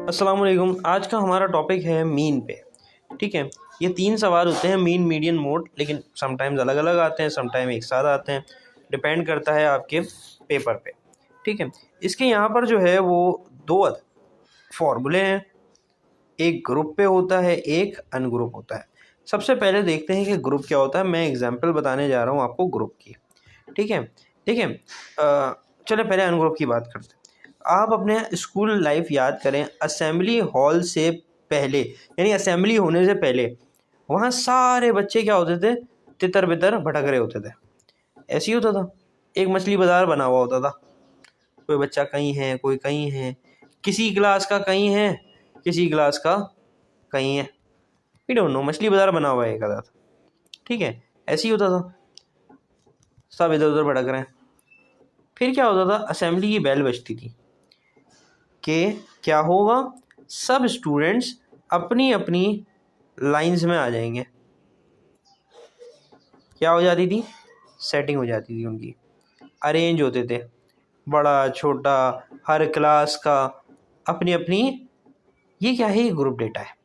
अस्सलाम वालेकुम। आज का हमारा टॉपिक है मीन पे। ठीक है, ये 3 सवाल होते हैं, मीन, मीडियन, मोड, लेकिन समटाइम्स अलग अलग आते हैं, समटाइम एक साथ आते हैं, डिपेंड करता है आपके पेपर पे। ठीक है, इसके यहाँ पर जो है वो 2 फॉर्मूले हैं, एक ग्रुप पे होता है, एक अनग्रुप होता है। सबसे पहले देखते हैं कि ग्रुप क्या होता है। मैं एग्जाम्पल बताने जा रहा हूँ आपको ग्रुप की। ठीक है, देखिए चलो पहले अनग्रुप की बात करते हैं। आप अपने स्कूल लाइफ याद करें, असेंबली हॉल से पहले यानी असेंबली होने से पहले वहाँ सारे बच्चे क्या होते थे, तितर बितर भटक रहे होते थे। ऐसे ही होता था, एक मछली बाज़ार बना हुआ होता था। कोई बच्चा कहीं है, कोई कहीं है, किसी क्लास का कहीं है, किसी क्लास का कहीं है, वी डोंट नो, मछली बाज़ार बना हुआ है एक आधा। ठीक है, ऐसे ही होता था, सब इधर उधर भटक रहे हैं। फिर क्या होता था, असेंबली की बेल बजती थी कि क्या होगा, सब स्टूडेंट्स अपनी अपनी लाइंस में आ जाएंगे। क्या हो जाती थी, सेटिंग हो जाती थी उनकी, अरेंज होते थे, बड़ा छोटा हर क्लास का अपनी अपनी। ये क्या है, ये ग्रुप डेटा है।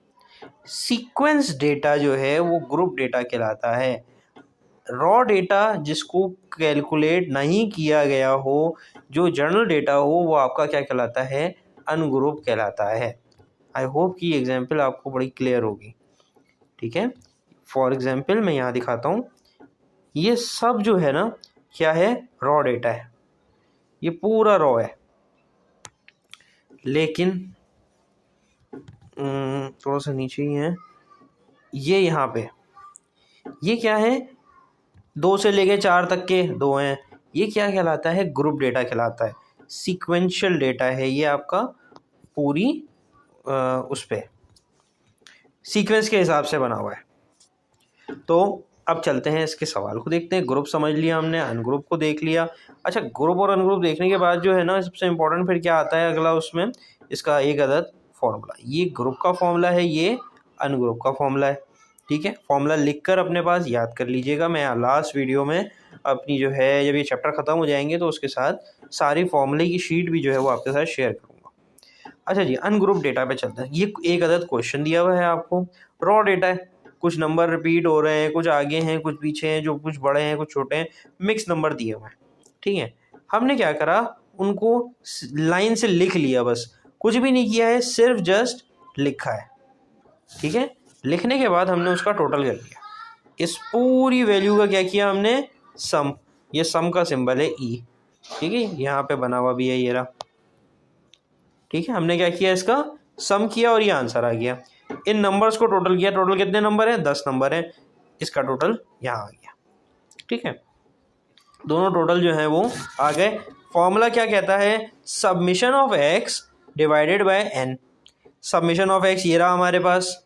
सीक्वेंस डेटा जो है वो ग्रुप डेटा कहलाता है। रॉ डेटा जिसको कैलकुलेट नहीं किया गया हो, जो जर्नल डेटा हो, वो आपका क्या कहलाता है, अनग्रुप कहलाता है। आई होप कि एग्जाम्पल आपको बड़ी क्लियर होगी। ठीक है, फॉर एग्जाम्पल मैं यहाँ दिखाता हूँ, ये सब जो है ना क्या है, रॉ डेटा है, ये पूरा रॉ है। लेकिन थोड़ा सा नीचे ही है, ये यहाँ पे ये क्या है, 2 से लेके 4 तक के 2 हैं, ये क्या कहलाता है, ग्रुप डेटा कहलाता है। सीक्वेंशियल डेटा है ये आपका, पूरी उस पे सीक्वेंस के हिसाब से बना हुआ है। तो अब चलते हैं इसके सवाल को देखते हैं। ग्रुप समझ लिया हमने, अनग्रुप को देख लिया। अच्छा, ग्रुप और अनग्रुप देखने के बाद जो है ना, सबसे इम्पोर्टेंट फिर क्या आता है अगला, उसमें इसका एक अदद फॉर्मूला। ये ग्रुप का फॉर्मूला है, ये अनग्रुप का फॉर्मूला है। ठीक है, फॉर्मूला लिखकर अपने पास याद कर लीजिएगा। मैं लास्ट वीडियो में अपनी जो है, जब ये चैप्टर ख़त्म हो जाएंगे तो उसके साथ सारी फॉर्मूले की शीट भी जो है वो आपके साथ शेयर करूँगा। अच्छा जी, अनग्रुप डेटा पे चलते हैं। ये एक अदद क्वेश्चन दिया हुआ है आपको, रॉ डेटा है, कुछ नंबर रिपीट हो रहे हैं, कुछ आगे हैं, कुछ पीछे हैं, जो कुछ बड़े हैं, कुछ छोटे हैं, मिक्स नंबर दिए हुए हैं। ठीक है, हमने क्या करा, उनको लाइन से लिख लिया, बस कुछ भी नहीं किया है, सिर्फ जस्ट लिखा है। ठीक है, लिखने के बाद हमने उसका टोटल कर लिया। इस पूरी वैल्यू का क्या किया हमने, सम। ये सम का सिंबल है ई। ठीक है, यहाँ पे बना हुआ भी है, ये रहा। ठीक है, हमने क्या किया, इसका सम किया और ये आंसर आ गया। इन नंबर्स को टोटल किया, टोटल कितने नंबर है, 10 नंबर है, इसका टोटल यहाँ आ गया। ठीक है, दोनों टोटल जो है वो आ गए। फॉर्मूला क्या कहता है, summation of x divided by n. Summation of x ये रहा हमारे पास,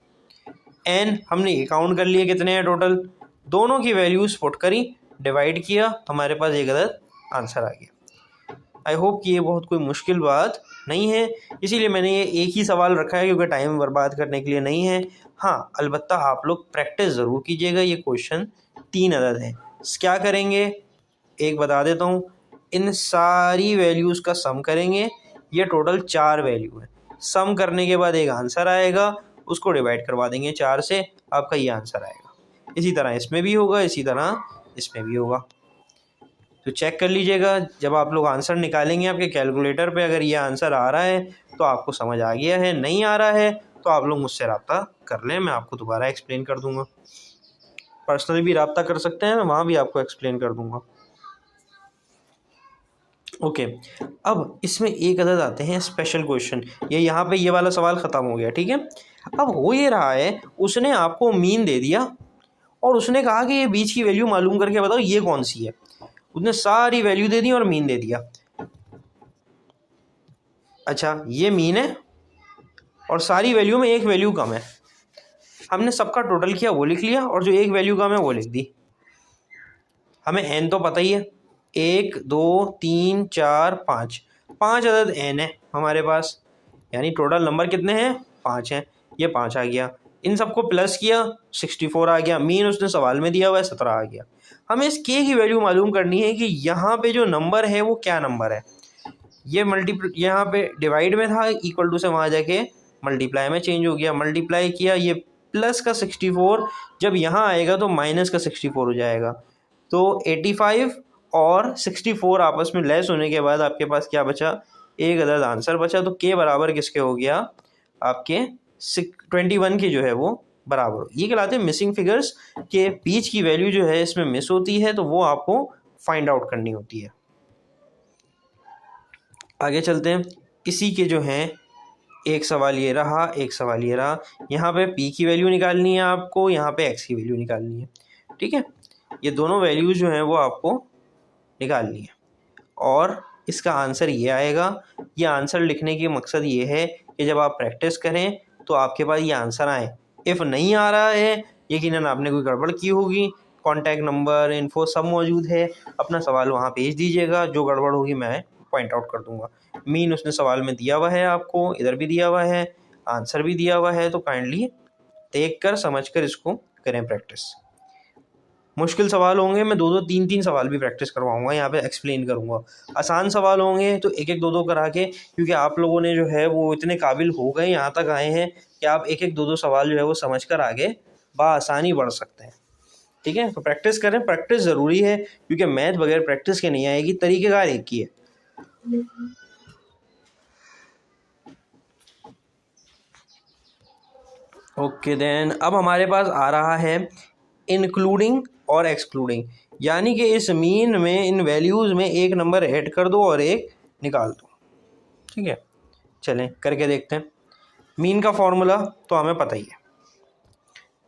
एन हमने काउंट कर लिए कितने हैं टोटल, दोनों की वैल्यूज पुट करी, डिवाइड किया, हमारे पास एक अदद आंसर आ गया। आई होप कि ये बहुत कोई मुश्किल बात नहीं है, इसीलिए मैंने ये एक ही सवाल रखा है, क्योंकि टाइम बर्बाद करने के लिए नहीं है। हाँ, अलबत्ता आप लोग प्रैक्टिस ज़रूर कीजिएगा। ये क्वेश्चन 3 अदद हैं। क्या करेंगे, एक बता देता हूँ, इन सारी वैल्यूज़ का सम करेंगे। ये टोटल 4 वैल्यू है, सम करने के बाद एक आंसर आएगा, उसको डिवाइड करवा देंगे 4 से, आपका ये आंसर आएगा। इसी तरह इसमें भी होगा, इसी तरह इसमें भी होगा। तो चेक कर लीजिएगा, जब आप लोग आंसर निकालेंगे आपके कैलकुलेटर पे, अगर ये आंसर आ रहा है तो आपको समझ आ गया है, नहीं आ रहा है तो आप लोग मुझसे रब्ता कर लें, मैं आपको दोबारा एक्सप्लेन कर दूंगा। पर्सनली भी रब्ता कर सकते हैं, मैं वहाँ भी आपको एक्सप्लेन कर दूंगा। ओके, अब इसमें एक अदद आते हैं स्पेशल क्वेश्चन। ये यहाँ पे ये वाला सवाल ख़त्म हो गया। ठीक है, अब हो ये रहा है, उसने आपको मीन दे दिया और उसने कहा कि ये बीच की वैल्यू मालूम करके बताओ ये कौन सी है। उसने सारी वैल्यू दे दी और मीन दे दिया। अच्छा, ये मीन है और सारी वैल्यू में एक वैल्यू कम है, हमने सबका टोटल किया, वो लिख लिया, और जो एक वैल्यू कम है वो लिख दी। हमें एन तो पता ही है, 1 2 3 4 5, 5 अदद एन है हमारे पास, यानी टोटल नंबर कितने हैं, 5 हैं। ये 5 आ गया, इन सबको प्लस किया, 64 आ गया। मीन उसने सवाल में दिया हुआ है, 17 आ गया। हमें इस के की वैल्यू मालूम करनी है कि यहाँ पे जो नंबर है वो क्या नंबर है। ये यहाँ पे डिवाइड में था, इक्वल टू से वहाँ जाके मल्टीप्लाई में चेंज हो गया, मल्टीप्लाई किया, ये प्लस का 64 जब यहाँ आएगा तो माइनस का 64 हो जाएगा। तो 85 और 64 आपस में लेस होने के बाद आपके पास क्या बचा, एक अदद आंसर बचा। तो के बराबर किसके हो गया, आपके 21 के जो है वो बराबर। ये कहलाते हैं मिसिंग फिगर्स, के बीच की वैल्यू जो है इसमें मिस होती है, तो वो आपको फाइंड आउट करनी होती है। आगे चलते हैं। इसी के जो हैं एक सवाल ये रहा, एक सवाल ये रहा। यहाँ पे p की वैल्यू निकालनी है आपको, यहाँ पे x की वैल्यू निकालनी है। ठीक है, ये दोनों वैल्यूज जो हैं वो आपको निकालनी है और इसका आंसर ये आएगा। ये आंसर लिखने की मकसद ये है कि जब आप प्रैक्टिस करें तो आपके पास ये आंसर आए। इफ़ नहीं आ रहा है, यकीनन आपने कोई गड़बड़ की होगी। कॉन्टैक्ट नंबर, इन्फो सब मौजूद है, अपना सवाल वहाँ भेज दीजिएगा, जो गड़बड़ होगी मैं पॉइंट आउट कर दूंगा। मीन उसने सवाल में दिया हुआ है, आपको इधर भी दिया हुआ है, आंसर भी दिया हुआ है, तो काइंडली देख कर समझ कर इसको करें प्रैक्टिस। मुश्किल सवाल होंगे, मैं 2-2 3-3 सवाल भी प्रैक्टिस करवाऊंगा, यहाँ पे एक्सप्लेन करूंगा। आसान सवाल होंगे तो 1-1 2-2 करा के, क्योंकि आप लोगों ने जो है वो इतने काबिल हो गए, यहाँ तक आए हैं कि आप 1-1 2-2 सवाल जो है वो समझ कर आगे बआसानी बढ़ सकते हैं। ठीक है, तो प्रैक्टिस करें, प्रैक्टिस ज़रूरी है, क्योंकि मैथ बगैर प्रैक्टिस के नहीं आएगी। तरीक़ेकार एक ही है। ओके देन, अब हमारे पास आ रहा है इंक्लूडिंग और एक्सक्लूडिंग, यानी कि इस मीन में इन वैल्यूज़ में एक नंबर ऐड कर दो और एक निकाल दो। ठीक है, चलें करके देखते हैं। मीन का फॉर्मूला तो हमें पता ही है,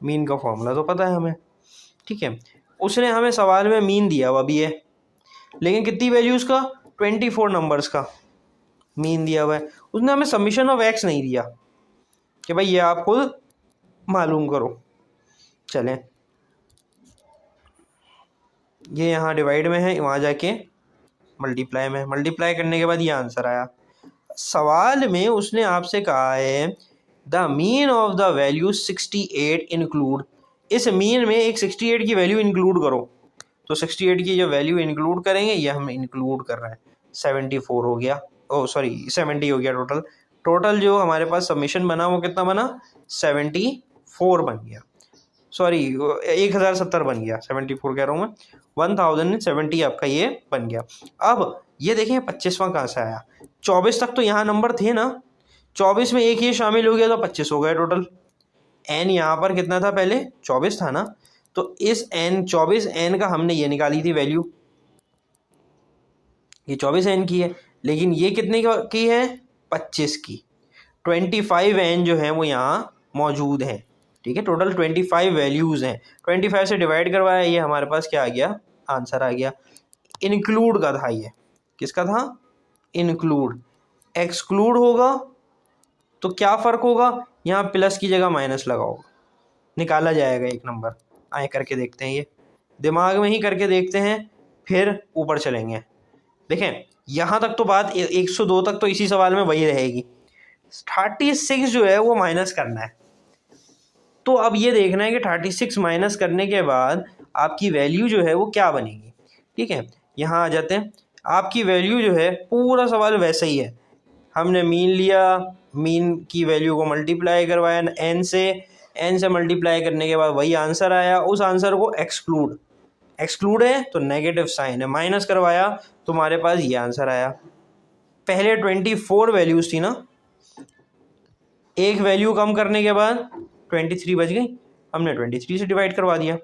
मीन का फॉर्मूला तो पता है हमें। ठीक है, उसने हमें सवाल में मीन दिया हुआ भी है, लेकिन कितनी वैल्यूज़ का, 24 नंबर्स का मीन दिया हुआ है। उसने हमें समीशन ऑफ एक्स नहीं दिया कि भाई ये आप खुद मालूम करो। चलें, ये यहाँ डिवाइड में है, वहाँ जाके मल्टीप्लाई में, मल्टीप्लाई करने के बाद ये आंसर आया। सवाल में उसने आपसे कहा है the mean of the value 68 include, इस मीन में एक 68 की वैल्यू इंक्लूड करो। तो 68 की जो वैल्यू इंक्लूड करेंगे, ये हम इंक्लूड कर रहे हैं। 74 हो गया, ओ सॉरी 70 हो गया टोटल। टोटल जो हमारे पास सबमिशन बना वो कितना बना, 74 बन गया, सॉरी 1070 बन गया, 74 कह रहा हूँ मैं, 1070 आपका ये बन गया। अब ये देखें 25वां कहाँ से आया, 24 तक तो यहाँ नंबर थे ना, 24 में एक ये शामिल हो गया तो 25 हो गया टोटल। एन यहाँ पर कितना था, पहले 24 था ना, तो इस एन 24 एन का हमने ये निकाली थी वैल्यू, ये 24 एन की है, लेकिन ये कितने की है, 25 की। 25 एन जो है वो यहाँ मौजूद हैं। ठीक है, टोटल 25 वैल्यूज़ हैं, 25 से डिवाइड करवाया, ये हमारे पास क्या आ गया, आंसर आ गया। इंक्लूड का था, ये किसका था, इंक्लूड। एक्सक्लूड होगा तो क्या फ़र्क होगा, यहाँ प्लस की जगह माइनस लगाओ, निकाला जाएगा एक नंबर। आए करके देखते हैं, ये दिमाग में ही करके देखते हैं, फिर ऊपर चलेंगे। देखें यहाँ तक तो बात 102 तक तो इसी सवाल में वही रहेगी। 36 जो है वो माइनस करना है, तो अब ये देखना है कि 36 माइनस करने के बाद आपकी वैल्यू जो है वो क्या बनेगी। ठीक है, यहाँ आ जाते हैं। आपकी वैल्यू जो है, पूरा सवाल वैसा ही है, हमने मीन लिया, मीन की वैल्यू को मल्टीप्लाई करवाया एन से मल्टीप्लाई करने के बाद वही आंसर आया। उस आंसर को एक्सक्लूड है तो नेगेटिव साइन है, माइनस करवाया तो हमारे पास ये आंसर आया। पहले 24 वैल्यूज़ थी ना, एक वैल्यू कम करने के बाद 23 बच गई, हमने 23 से डिवाइड करवा दिया।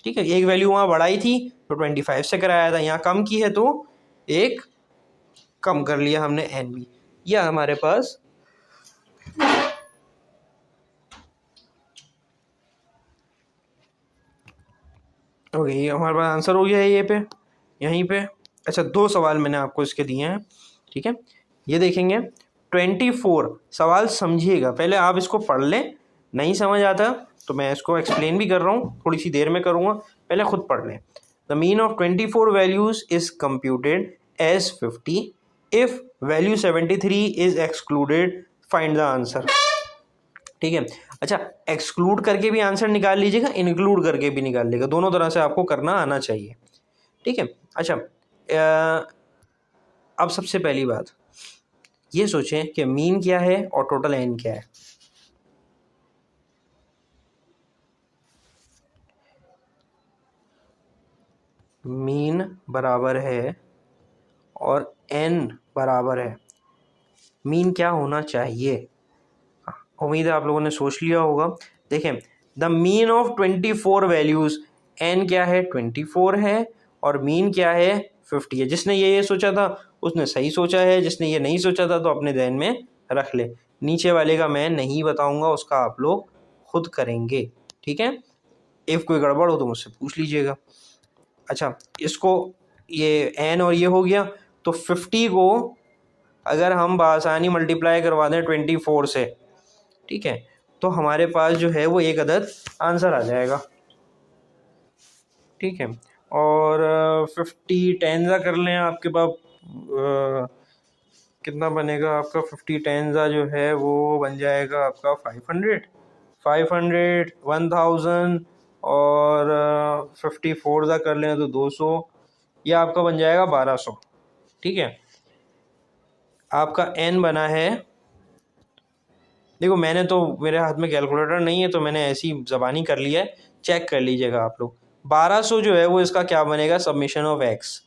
ठीक है, एक वैल्यू वहाँ बढ़ाई थी तो 25 से कराया था, यहाँ कम की है तो एक कम कर लिया हमने एन भी। यह हमारे पास ओके, ये हमारे पास आंसर हो गया है ये पे, यहीं पे। अच्छा, 2 सवाल मैंने आपको इसके दिए हैं। ठीक है, ये देखेंगे 24 सवाल, समझिएगा पहले, आप इसको पढ़ लें, नहीं समझ आता तो मैं इसको एक्सप्लेन भी कर रहा हूँ, थोड़ी सी देर में करूँगा, पहले खुद पढ़ लें। The mean of 24 values is computed as 50 if value 73 is excluded, find the answer. ठीक है, अच्छा एक्सक्लूड करके भी आंसर निकाल लीजिएगा, इंक्लूड करके भी निकाल लीजिएगा, दोनों तरह से आपको करना आना चाहिए। ठीक है, अच्छा अब सबसे पहली बात, ये सोचें कि मीन क्या है और टोटल एन क्या है। मीन बराबर है और एन बराबर है, मीन क्या होना चाहिए। उम्मीद है आप लोगों ने सोच लिया होगा। देखें, the mean of 24 values, n क्या है 24 है और मीन क्या है 50 है। जिसने ये सोचा था उसने सही सोचा है, जिसने ये नहीं सोचा था तो अपने ध्यान में रख ले। नीचे वाले का मैं नहीं बताऊंगा, उसका आप लोग खुद करेंगे, ठीक है। इफ़ कोई गड़बड़ हो तो मुझसे पूछ लीजिएगा। अच्छा, इसको ये एन और ये हो गया, तो 50 को अगर हम बआसानी मल्टीप्लाई करवा दें 24 से, ठीक है, तो हमारे पास जो है वो एक अदद आंसर आ जाएगा, ठीक है। और 50 टेंजा कर लें, आपके पास कितना बनेगा आपका, 50 टेंजा जो है वो बन जाएगा आपका 500, 1000, और 54 ज़ा कर लें तो 200, यह आपका बन जाएगा 1200, ठीक है। आपका एन बना है, देखो मैंने तो, मेरे हाथ में कैलकुलेटर नहीं है तो मैंने ऐसी ज़बानी कर लिया है, चेक कर लीजिएगा आप लोग। 1200 जो है वो इसका क्या बनेगा, सब्मिशन ऑफ एक्स,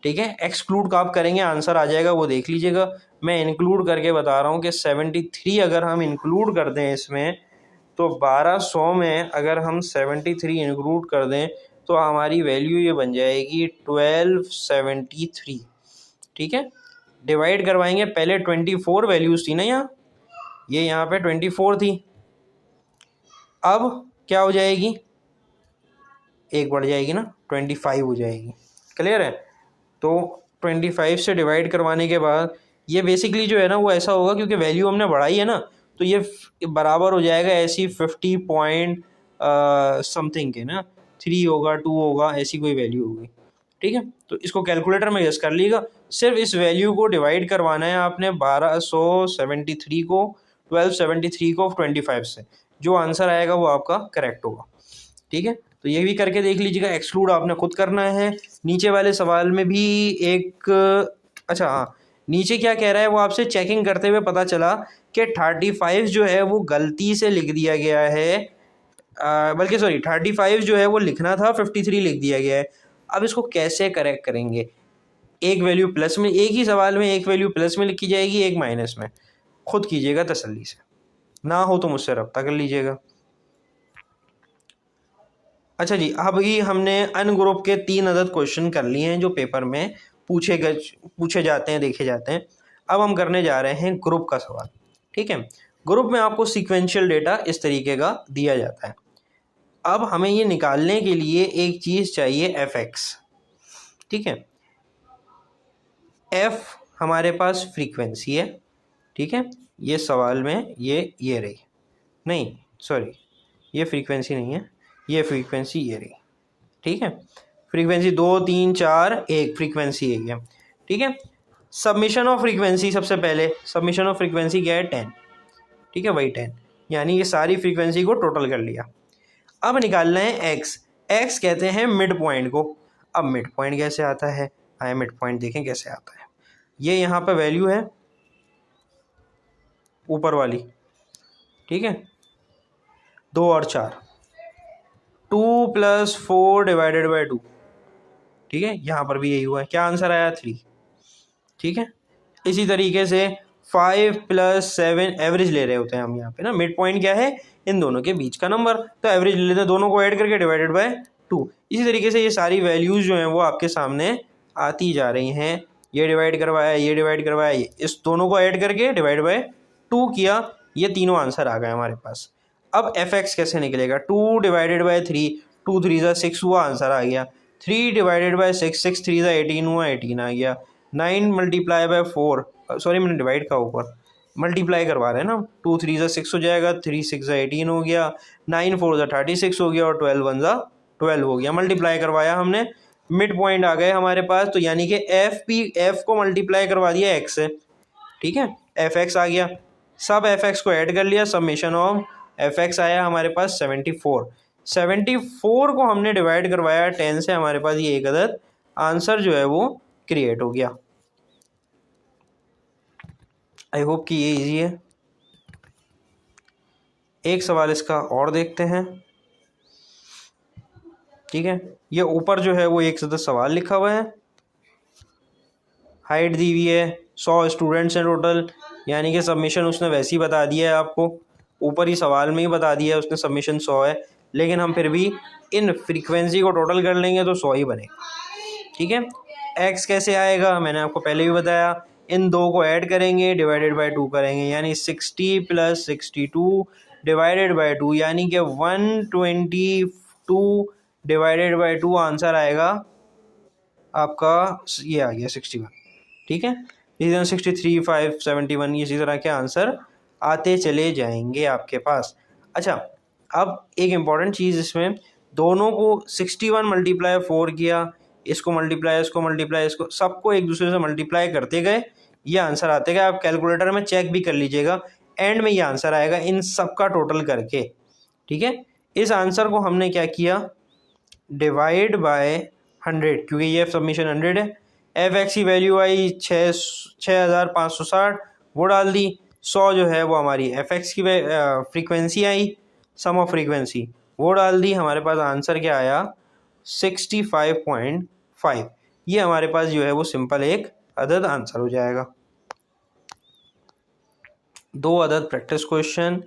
ठीक है। एक्सक्लूड का आप करेंगे आंसर आ जाएगा, वो देख लीजिएगा। मैं इंक्लूड करके बता रहा हूँ कि 73 अगर हम इंक्लूड कर दें इसमें, तो 1200 में अगर हम 73 इंक्लूड कर दें तो हमारी वैल्यू ये बन जाएगी 1273, ठीक है। डिवाइड करवाएंगे, पहले 24 वैल्यूज़ थी ना यहाँ, ये यहाँ पे 24 थी, अब क्या हो जाएगी, एक बढ़ जाएगी ना, 25 हो जाएगी। क्लियर है। तो 25 से डिवाइड करवाने के बाद ये बेसिकली जो है ना वो ऐसा होगा, क्योंकि वैल्यू हमने बढ़ाई है ना, तो ये बराबर हो जाएगा ऐसी 50 पॉइंट समथिंग के ना, 3 होगा 2 होगा, ऐसी कोई वैल्यू होगी, ठीक है। तो इसको कैलकुलेटर में गेस कर लीजिएगा, सिर्फ इस वैल्यू को डिवाइड करवाना है आपने 1273 को, 1273 को 25 से, जो आंसर आएगा वो आपका करेक्ट होगा, ठीक है। तो ये भी करके देख लीजिएगा, एक्सक्लूड आपने खुद करना है। नीचे वाले सवाल में भी एक, अच्छा हाँ, नीचे क्या कह रहा है वो आपसे चेकिंग करते हुए पता चला कि 35 जो है वो गलती से लिख दिया गया है, बल्कि सॉरी 35 जो है वो लिखना था 53 लिख दिया गया है। अब इसको कैसे करेक्ट करेंगे, एक वैल्यू प्लस में, एक ही सवाल में एक वैल्यू प्लस में लिखी जाएगी, एक माइनस में, खुद कीजिएगा तसल्ली से, ना हो तो मुझसे रब्ता कर लीजिएगा। अच्छा जी, अभी हमने अन ग्रुप के 3 अदद क्वेश्चन कर लिए हैं जो पेपर में पूछे जाते हैं, देखे जाते हैं। अब हम करने जा रहे हैं ग्रुप का सवाल, ठीक है। ग्रुप में आपको सीक्वेंशियल डेटा इस तरीके का दिया जाता है। अब हमें ये निकालने के लिए एक चीज़ चाहिए एफ एक्स, ठीक है। एफ हमारे पास फ्रीक्वेंसी है, ठीक है। ये सवाल में ये रही, नहीं सॉरी, ये फ्रीक्वेंसी नहीं है, ये फ्रीक्वेंसी ये रही, ठीक है। फ्रीक्वेंसी 2 3 4 1, फ्रीक्वेंसी एक है, ठीक है। सबमिशन ऑफ फ्रीक्वेंसी, सबसे पहले सबमिशन ऑफ फ्रीक्वेंसी क्या है 10, ठीक है, वही 10, यानी ये सारी फ्रीक्वेंसी को टोटल कर लिया। अब निकालना है एक्स, एक्स कहते हैं मिड पॉइंट को। अब मिड पॉइंट कैसे आता है, आए मिड पॉइंट देखें कैसे आता है। ये यहाँ पे वैल्यू है ऊपर वाली, ठीक है, 2 और 4, 2 + 4 / 2, ठीक है। यहाँ पर भी यही हुआ है, क्या आंसर आया 3, ठीक है। इसी तरीके से 5 + 7, एवरेज ले रहे होते हैं हम यहाँ पे ना, मिड पॉइंट क्या है, इन दोनों के बीच का नंबर, तो एवरेज ले लेते हैं, दोनों को ऐड करके / 2। इसी तरीके से ये सारी वैल्यूज़ जो हैं वो आपके सामने आती जा रही हैं। ये डिवाइड करवाया, ये डिवाइड करवाया, इस दोनों को ऐड करके /2 किया, ये तीनों आंसर आ गए हमारे पास। अब एफ एक्स कैसे निकलेगा, 2 / 3, 2 3 ज़ा 6 हुआ, आंसर आ गया। 3 / 6, 6 3 ज़ा 18 हुआ, 18 आ गया। 9 × 4, सॉरी मैंने डिवाइड का ऊपर मल्टीप्लाई करवा रहे हैं ना, 2 3 ज़ा 6 हो जाएगा, 3 6 ज़ा 18 हो गया, 9 4 ज़ा 36 हो गया, और 12 1 ज़ा 12 हो गया। मल्टीप्लाई करवाया हमने, मिड पॉइंट आ गए हमारे पास, तो यानी कि एफ को मल्टीप्लाई करवा दिया एक्स से, ठीक है, एफ एक्स आ गया। सब एफ एक्स को ऐड कर लिया, समेशन ऑफ एफ एक्स आया हमारे पास 74। 74 को हमने डिवाइड करवाया 10 से, हमारे पास ये एक अदद आंसर जो है वो क्रिएट हो गया। आई होप कि ये इजी है। एक सवाल इसका और देखते हैं, ठीक है। ये ऊपर जो है वो 110 सवाल लिखा हुआ है, हाइट दी हुई है, 100 स्टूडेंट्स हैं टोटल, यानी कि सबमिशन उसने वैसे ही बता दिया है आपको, ऊपर ही सवाल में ही बता दिया है उसने सबमिशन 100 है, लेकिन हम फिर भी इन फ्रीक्वेंसी को टोटल कर लेंगे तो 100 ही बनेगा, ठीक है। एक्स कैसे आएगा, मैंने आपको पहले भी बताया, इन दो को ऐड करेंगे, डिवाइडेड बाय 2 करेंगे, यानी 60 + 62 डिवाइडेड बाय 2, यानी कि 122 डिवाइडेड बाय 2 आंसर आएगा आपका, ये आ गया 61, ठीक है। इसी तरह 63, 5, 71 इसी तरह के आंसर आते चले जाएंगे आपके पास। अच्छा, अब एक इम्पॉर्टेंट चीज़ इसमें, दोनों को 61 × 4 किया, इसको मल्टीप्लाई, इसको मल्टीप्लाई, इसको सबको एक दूसरे से मल्टीप्लाई करते गए, ये आंसर आते गए। आप कैलकुलेटर में चेक भी कर लीजिएगा, एंड में ये आंसर आएगा इन सब का टोटल करके, ठीक है। इस आंसर को हमने क्या किया, डिवाइड बाय 100, क्योंकि ये सबमिशन 100 है। एफ एक्स की वैल्यू आई 6560, वो डाल दी। 100 जो है वो हमारी एफ एक्स की फ्रीक्वेंसी आई, सम ऑफ फ्रीक्वेंसी, वो डाल दी। हमारे पास आंसर क्या आया, 65.5। ये हमारे पास जो है वो सिंपल एक अदद आंसर हो जाएगा। 2 अदद प्रैक्टिस क्वेश्चन,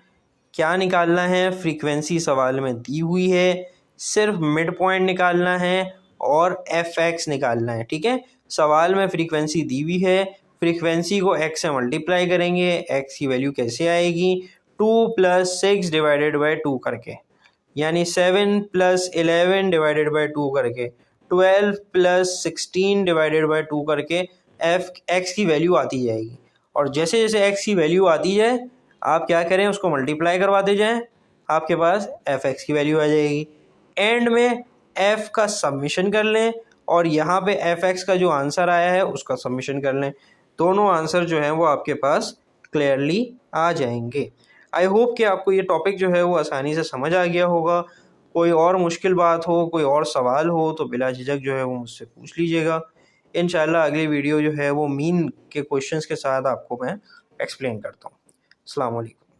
क्या निकालना है, फ्रीक्वेंसी सवाल में दी हुई है, सिर्फ मिड पॉइंट निकालना है और एफ एक्स निकालना है, ठीक है। सवाल में फ्रीक्वेंसी दी हुई है, फ्रीक्वेंसी को एक्स से मल्टीप्लाई करेंगे, एक्स की वैल्यू कैसे आएगी, 2 + 6 डिवाइडेड बाय 2 करके, यानी 7 + 11 डिवाइडेड बाय 2 करके, 12 + 16 डिवाइडेड बाय 2 करके एफ एक्स की वैल्यू आती जाएगी। और जैसे जैसे एक्स की वैल्यू आती जाए आप क्या करें, उसको मल्टीप्लाई करवाते जाएं, आपके पास एफ एक्स की वैल्यू आ जाएगी। एंड में एफ का सबमिशन कर लें और यहाँ पे एफ एक्स का जो आंसर आया है उसका सबमिशन कर लें, दोनों आंसर जो हैं वो आपके पास क्लियरली आ जाएंगे। आई होप कि आपको ये टॉपिक जो है वो आसानी से समझ आ गया होगा। कोई और मुश्किल बात हो, कोई और सवाल हो तो बिला झिझक जो है वो मुझसे पूछ लीजिएगा। इंशाल्लाह अगली वीडियो जो है वो मीन के क्वेश्चंस के साथ आपको मैं एक्सप्लेन करता हूँ। अस्सलाम वालेकुम।